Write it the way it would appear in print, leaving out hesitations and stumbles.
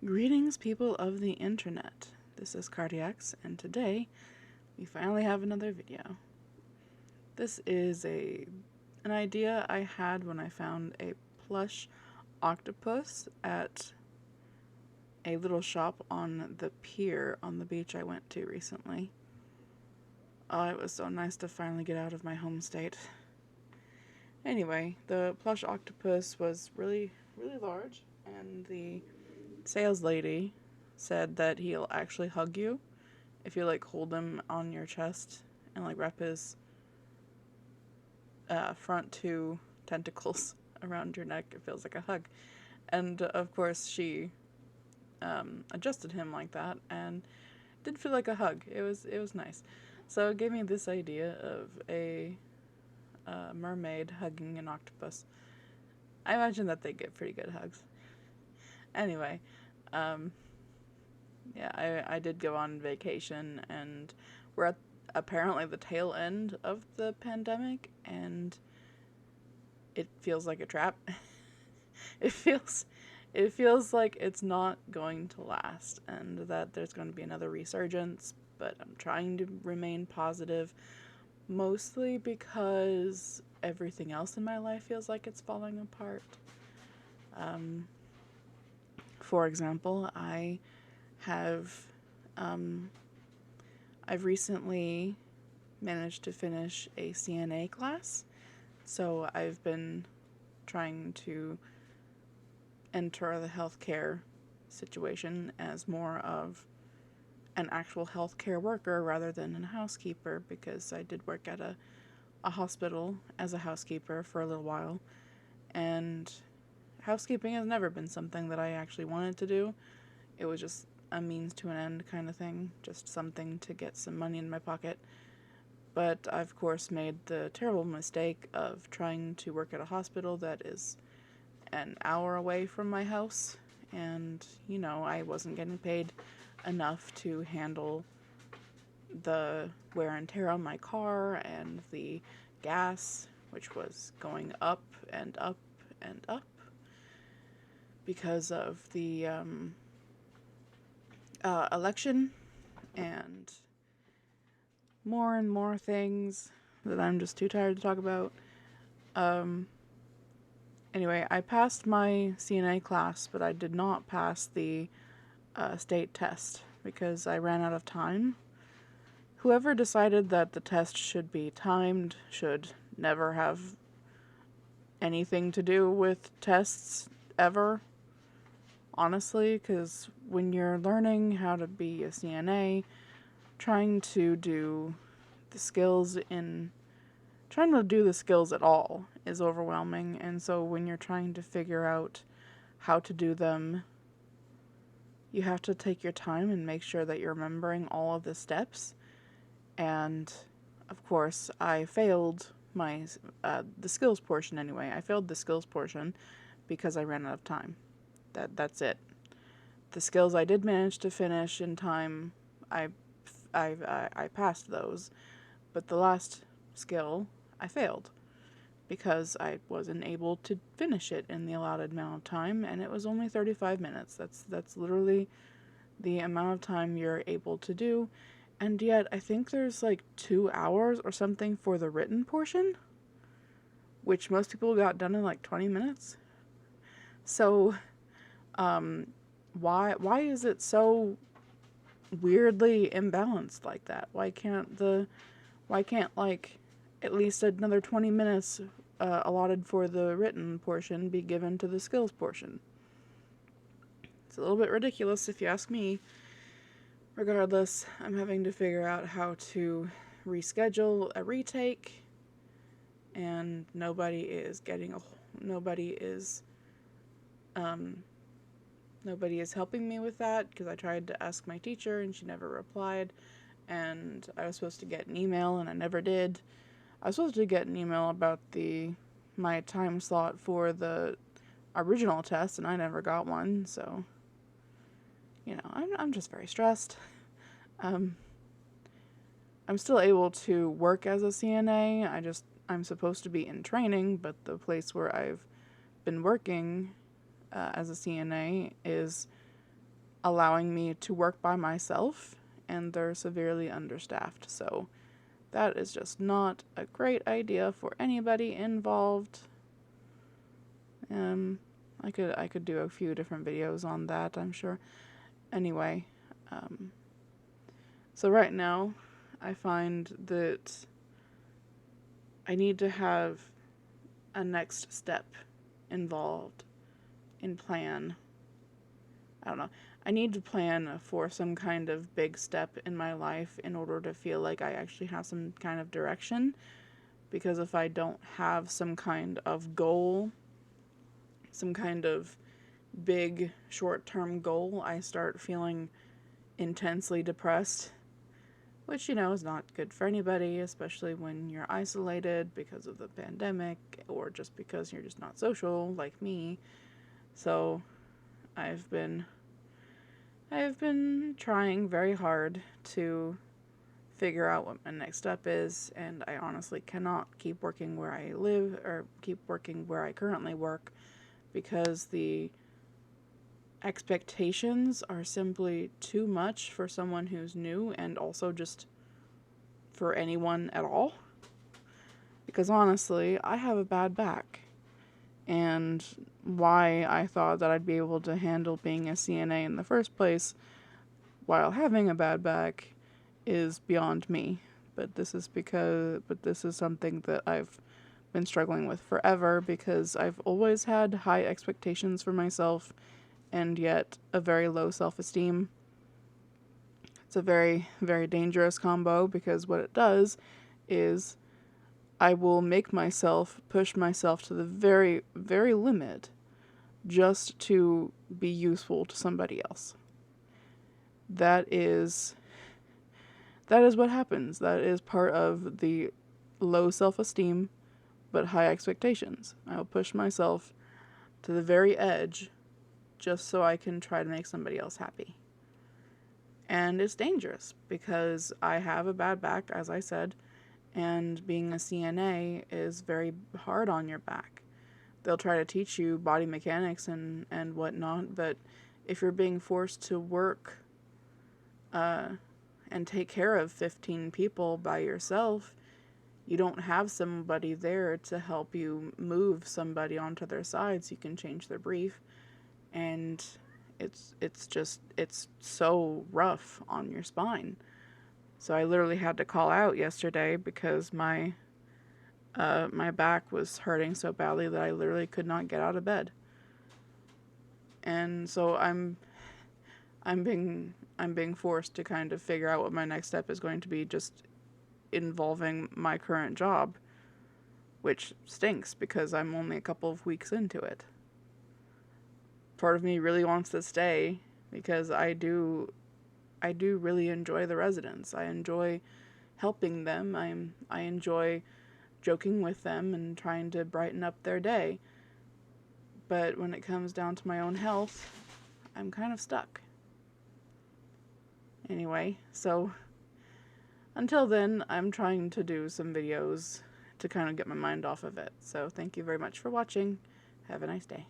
Greetings, people of the internet. This is Cardiacs, and today we finally have another video. This is an idea I had when I found a plush octopus at a little shop on the pier on the beach I went to recently. Oh, it was so nice to finally get out of my home state. Anyway, the plush octopus was really large, and the sales lady said that he'll actually hug you if you hold him on your chest and wrap his front two tentacles around your neck. It feels like a hug. And of course she adjusted him like that, and it did feel like a hug. It was nice. So it gave me this idea of a mermaid hugging an octopus. I imagine that they get pretty good hugs. Anyway, yeah, I did go on vacation, and we're at apparently the tail end of the pandemic, and it feels like a trap. it feels like it's not going to last, and that there's going to be another resurgence, but I'm trying to remain positive, mostly because everything else in my life feels like it's falling apart. For example, have I've recently managed to finish a CNA class, so I've been trying to enter the healthcare situation as more of an actual healthcare worker rather than a housekeeper, because I did work at a hospital as a housekeeper for a little while, and housekeeping has never been something that I actually wanted to do. It was just a means to an end kind of thing, just something to get some money in my pocket. But I've, of course, made the terrible mistake of trying to work at a hospital that is an hour away from my house, and, I wasn't getting paid enough to handle the wear and tear on my car and the gas, which was going up and up and up because of the election and more things that I'm just too tired to talk about. Anyway, I passed my CNA class, but I did not pass the state test because I ran out of time. Whoever decided that the test should be timed should never have anything to do with tests ever, honestly, because when you're learning how to be a CNA, trying to do the skills at all is overwhelming, and so when you're trying to figure out how to do them, you have to take your time and make sure that you're remembering all of the steps. And of course, I failed my the skills portion anyway. I failed the skills portion because I ran out of time. That's it. The skills I did manage to finish in time, I passed those, but the last skill I failed because I wasn't able to finish it in the allotted amount of time, and it was only 35 minutes. That's literally the amount of time you're able to do, and yet I think there's 2 hours or something for the written portion, which most people got done in 20 minutes. So, why is it so weirdly imbalanced like that? Why can't at least another 20 minutes allotted for the written portion be given to the skills portion? It's a little bit ridiculous if you ask me. Regardless, I'm having to figure out how to reschedule a retake, and nobody is helping me with that, because I tried to ask my teacher and she never replied, and I was supposed to get an email and I never did. I was supposed to get an email about my time slot for the original test, and I never got one, so I'm just very stressed. I'm still able to work as a CNA. I'm supposed to be in training, but the place where I've been working as a CNA is allowing me to work by myself, and they're severely understaffed. So that is just not a great idea for anybody involved. I could do a few different videos on that, I'm sure. Anyway, so right now, I find that I need to have a next step involved in plan. I don't know. I need to plan for some kind of big step in my life in order to feel like I actually have some kind of direction. Because if I don't have some kind of goal, some kind of big short-term goal, I start feeling intensely depressed, which, is not good for anybody, especially when you're isolated because of the pandemic or just because you're just not social like me. So I've been trying very hard to figure out what my next step is, and I honestly cannot keep working where I live or keep working where I currently work because the expectations are simply too much for someone who's new and also just for anyone at all. Because honestly, I have a bad back. And why I thought that I'd be able to handle being a CNA in the first place while having a bad back is beyond me. But this is something that I've been struggling with forever because I've always had high expectations for myself and yet a very low self-esteem. It's a very, very dangerous combo because what it does is I will make myself push myself to the very, very limit just to be useful to somebody else. That is what happens. That is part of the low self-esteem but high expectations. I will push myself to the very edge just so I can try to make somebody else happy. And it's dangerous because I have a bad back, as I said, and being a CNA is very hard on your back. They'll try to teach you body mechanics and whatnot, but if you're being forced to work and take care of 15 people by yourself, you don't have somebody there to help you move somebody onto their side so you can change their brief. And it's so rough on your spine. So I literally had to call out yesterday because my back was hurting so badly that I literally could not get out of bed. And so I'm being forced to kind of figure out what my next step is going to be, just involving my current job, which stinks because I'm only a couple of weeks into it. Part of me really wants to stay because I do really enjoy the residents. I enjoy helping them. I enjoy joking with them and trying to brighten up their day. But when it comes down to my own health, I'm kind of stuck. Anyway, so until then, I'm trying to do some videos to kind of get my mind off of it. So thank you very much for watching. Have a nice day.